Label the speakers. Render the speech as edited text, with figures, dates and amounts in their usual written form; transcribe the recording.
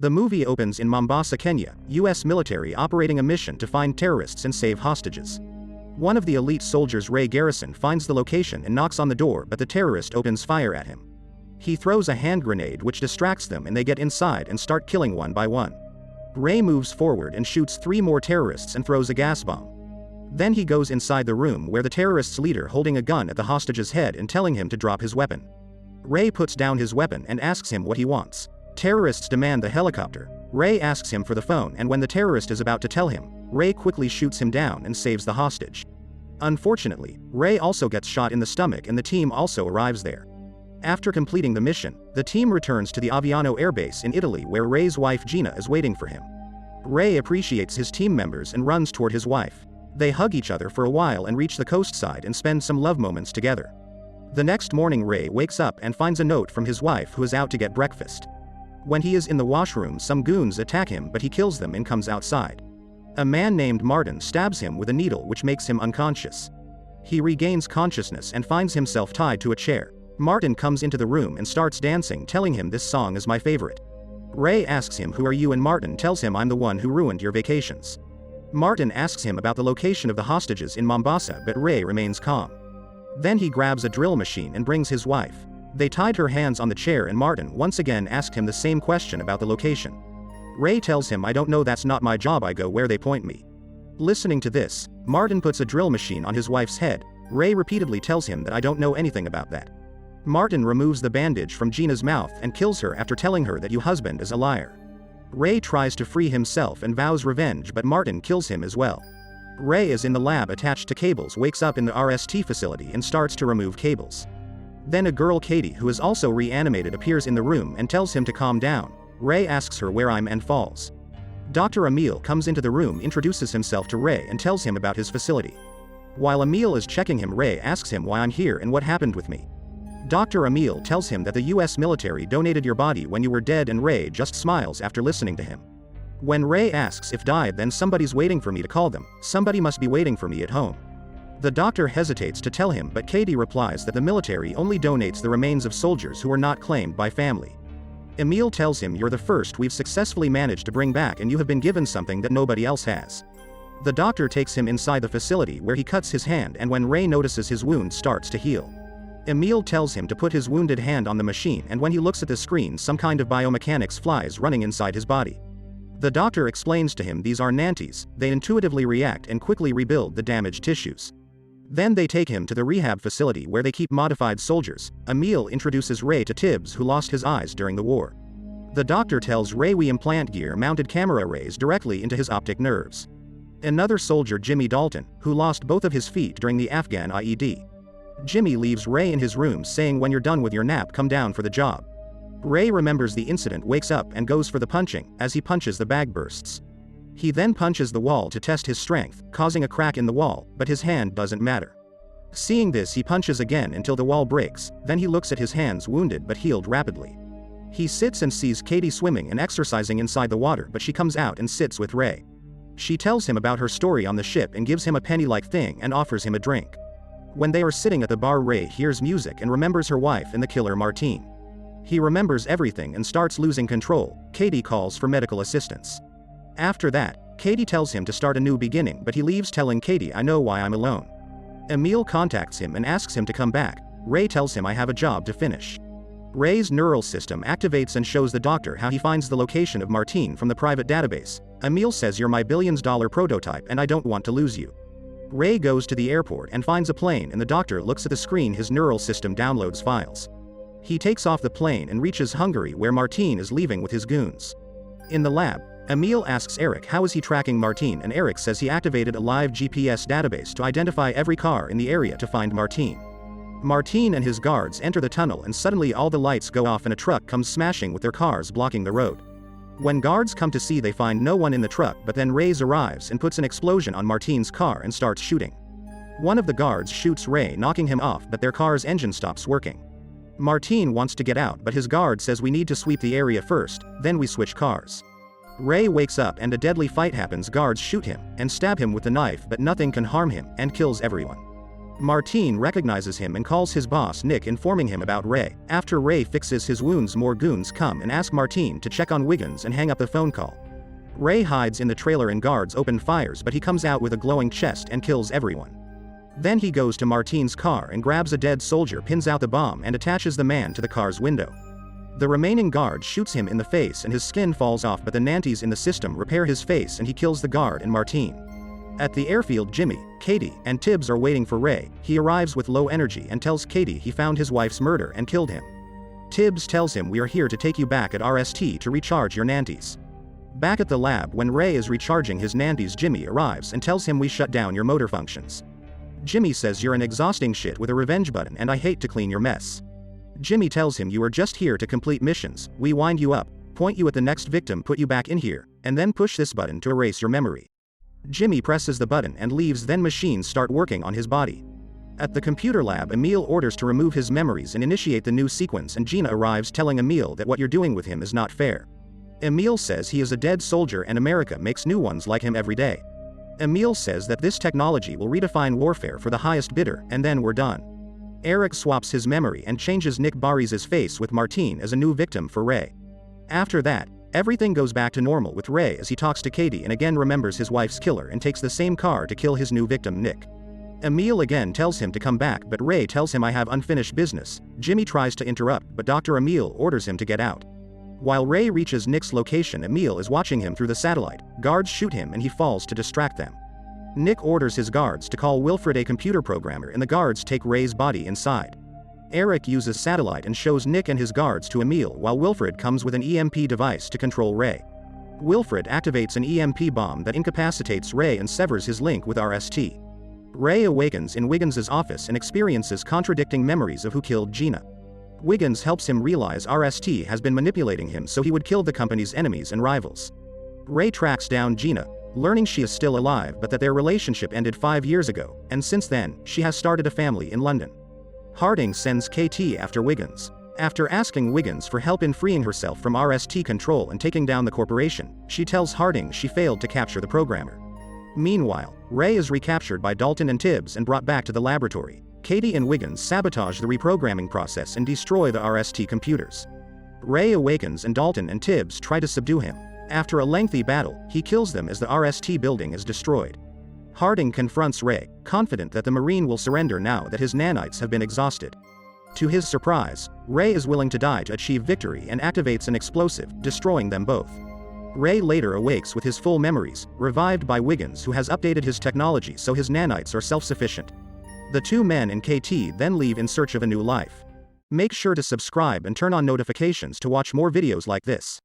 Speaker 1: The movie opens in Mombasa, Kenya, US military operating a mission to find terrorists and save hostages. One of the elite soldiers, Ray Garrison, finds the location and knocks on the door, but the terrorist opens fire at him. He throws a hand grenade which distracts them and they get inside and start killing one by one. Ray moves forward and shoots 3 more terrorists and throws a gas bomb. Then he goes inside the room where the terrorist's leader holding a gun at the hostage's head and telling him to drop his weapon. Ray puts down his weapon and asks him what he wants. Terrorists demand the helicopter. Ray asks him for the phone, and when the terrorist is about to tell him, Ray quickly shoots him down and saves the hostage. Unfortunately, Ray also gets shot in the stomach and the team also arrives there. After completing the mission, the team returns to the Aviano Air Base in Italy where Ray's wife Gina is waiting for him. Ray appreciates his team members and runs toward his wife. They hug each other for a while and reach the coast side and spend some love moments together. The next morning Ray wakes up and finds a note from his wife who is out to get breakfast. When he is in the washroom, some goons attack him, but he kills them and comes outside. A man named Martin stabs him with a needle which makes him unconscious. He regains consciousness and finds himself tied to a chair. Martin comes into the room and starts dancing, telling him this song is my favorite. Ray asks him, "Who are you?" and Martin tells him, "I'm the one who ruined your vacations." Martin asks him about the location of the hostages in Mombasa, but Ray remains calm. Then he grabs a drill machine and brings his wife. They tied her hands on the chair and Martin once again asked him the same question about the location. Ray tells him, "I don't know, that's not my job, I go where they point me." Listening to this, Martin puts a drill machine on his wife's head. Ray repeatedly tells him that I don't know anything about that. Martin removes the bandage from Gina's mouth and kills her after telling her that your husband is a liar. Ray tries to free himself and vows revenge, but Martin kills him as well. Ray is in the lab attached to cables, wakes up in the RST facility and starts to remove cables. Then a girl, Katie, who is also reanimated, appears in the room and tells him to calm down. Ray asks her where I'm and falls. Dr. Emil comes into the room, introduces himself to Ray and tells him about his facility. While Emil is checking him, Ray asks him why I'm here and what happened with me. Dr. Emil tells him that the US military donated your body when you were dead, and Ray just smiles after listening to him. When Ray asks if died, then somebody's waiting for me to call them, somebody must be waiting for me at home. The doctor hesitates to tell him, but Katie replies that the military only donates the remains of soldiers who are not claimed by family. Emil tells him, "You're the first we've successfully managed to bring back, and you have been given something that nobody else has." The doctor takes him inside the facility where he cuts his hand, and when Ray notices his wound starts to heal. Emil tells him to put his wounded hand on the machine, and when he looks at the screen, some kind of biomechanics flies running inside his body. The doctor explains to him these are nantes. They intuitively react and quickly rebuild the damaged tissues. Then they take him to the rehab facility where they keep modified soldiers. Emil introduces Ray to Tibbs, who lost his eyes during the war. The doctor tells Ray we implant gear-mounted camera arrays directly into his optic nerves. Another soldier, Jimmy Dalton, who lost both of his feet during the Afghan IED. Jimmy leaves Ray in his room saying, "When you're done with your nap, come down for the job." Ray remembers the incident, wakes up and goes for the punching. As he punches, the bag bursts. He then punches the wall to test his strength, causing a crack in the wall, but his hand doesn't matter. Seeing this, he punches again until the wall breaks. Then he looks at his hands, wounded but healed rapidly. He sits and sees Katie swimming and exercising inside the water, but she comes out and sits with Ray. She tells him about her story on the ship and gives him a penny-like thing and offers him a drink. When they are sitting at the bar, Ray hears music and remembers her wife and the killer, Martine. He remembers everything and starts losing control. Katie calls for medical assistance. After that, Katie tells him to start a new beginning, but he leaves telling Katie, "I know why I'm alone." Emil contacts him and asks him to come back. Ray tells him, "I have a job to finish." Ray's neural system activates and shows the doctor how he finds the location of Martine from the private database. Emil says, "You're my billions-dollar prototype and I don't want to lose you." Ray goes to the airport and finds a plane, and the doctor looks at the screen. His neural system downloads files. He takes off the plane and reaches Hungary where Martine is leaving with his goons. In the lab, Emil asks Eric how is he tracking Martine, and Eric says he activated a live GPS database to identify every car in the area to find Martine. Martine and his guards enter the tunnel, and suddenly all the lights go off and a truck comes smashing with their cars blocking the road. When guards come to see, they find no one in the truck, but then Ray arrives and puts an explosion on Martine's car and starts shooting. One of the guards shoots Ray, knocking him off, but their car's engine stops working. Martine wants to get out, but his guard says we need to sweep the area first, then we switch cars. Ray wakes up and a deadly fight happens. Guards shoot him and stab him with the knife, but nothing can harm him, and kills everyone. Martine recognizes him and calls his boss Nick, informing him about Ray. After Ray fixes his wounds, more goons come and ask Martine to check on Wiggins and hang up the phone call. Ray hides in the trailer and guards open fires, but he comes out with a glowing chest and kills everyone. Then he goes to Martine's car and grabs a dead soldier, pins out the bomb and attaches the man to the car's window. The remaining guard shoots him in the face and his skin falls off, but the nanties in the system repair his face and he kills the guard and Martine. At the airfield, Jimmy, Katie, and Tibbs are waiting for Ray. He arrives with low energy and tells Katie he found his wife's murder and killed him. Tibbs tells him, "We are here to take you back at RST to recharge your nanties." Back at the lab, when Ray is recharging his nanties, Jimmy arrives and tells him, "We shut down your motor functions." Jimmy says, "You're an exhausting shit with a revenge button and I hate to clean your mess." Jimmy tells him, "You are just here to complete missions. We wind you up, point you at the next victim, put you back in here, and then push this button to erase your memory." Jimmy presses the button and leaves, then machines start working on his body. At the computer lab, Emil orders to remove his memories and initiate the new sequence, and Gina arrives telling Emil that what you're doing with him is not fair. Emil says he is a dead soldier and America makes new ones like him every day. Emil says that this technology will redefine warfare for the highest bidder, and then we're done. Eric swaps his memory and changes Nick Barnes' face with Martine as a new victim for Ray. After that, everything goes back to normal with Ray as he talks to Katie and again remembers his wife's killer and takes the same car to kill his new victim Nick. Emil again tells him to come back, but Ray tells him, "I have unfinished business." Jimmy tries to interrupt, but Dr. Emil orders him to get out. While Ray reaches Nick's location, Emil is watching him through the satellite. Guards shoot him and he falls to distract them. Nick orders his guards to call Wilfred, a computer programmer, and the guards take Ray's body inside. Eric uses satellite and shows Nick and his guards to Emil, while Wilfred comes with an EMP device to control Ray. Wilfred activates an EMP bomb that incapacitates Ray and severs his link with RST. Ray awakens in Wiggins' office and experiences contradicting memories of who killed Gina. Wiggins helps him realize RST has been manipulating him so he would kill the company's enemies and rivals. Ray tracks down Gina, learning she is still alive but that their relationship ended 5 years ago, and since then, she has started a family in London. Harding sends KT after Wiggins. After asking Wiggins for help in freeing herself from RST control and taking down the corporation, she tells Harding she failed to capture the programmer. Meanwhile, Ray is recaptured by Dalton and Tibbs and brought back to the laboratory. Katie and Wiggins sabotage the reprogramming process and destroy the RST computers. Ray awakens and Dalton and Tibbs try to subdue him. After a lengthy battle, he kills them as the RST building is destroyed. Harding confronts Ray, confident that the Marine will surrender now that his nanites have been exhausted. To his surprise, Ray is willing to die to achieve victory and activates an explosive, destroying them both. Ray later awakes with his full memories, revived by Wiggins, who has updated his technology so his nanites are self-sufficient. The two men and KT then leave in search of a new life. Make sure to subscribe and turn on notifications to watch more videos like this.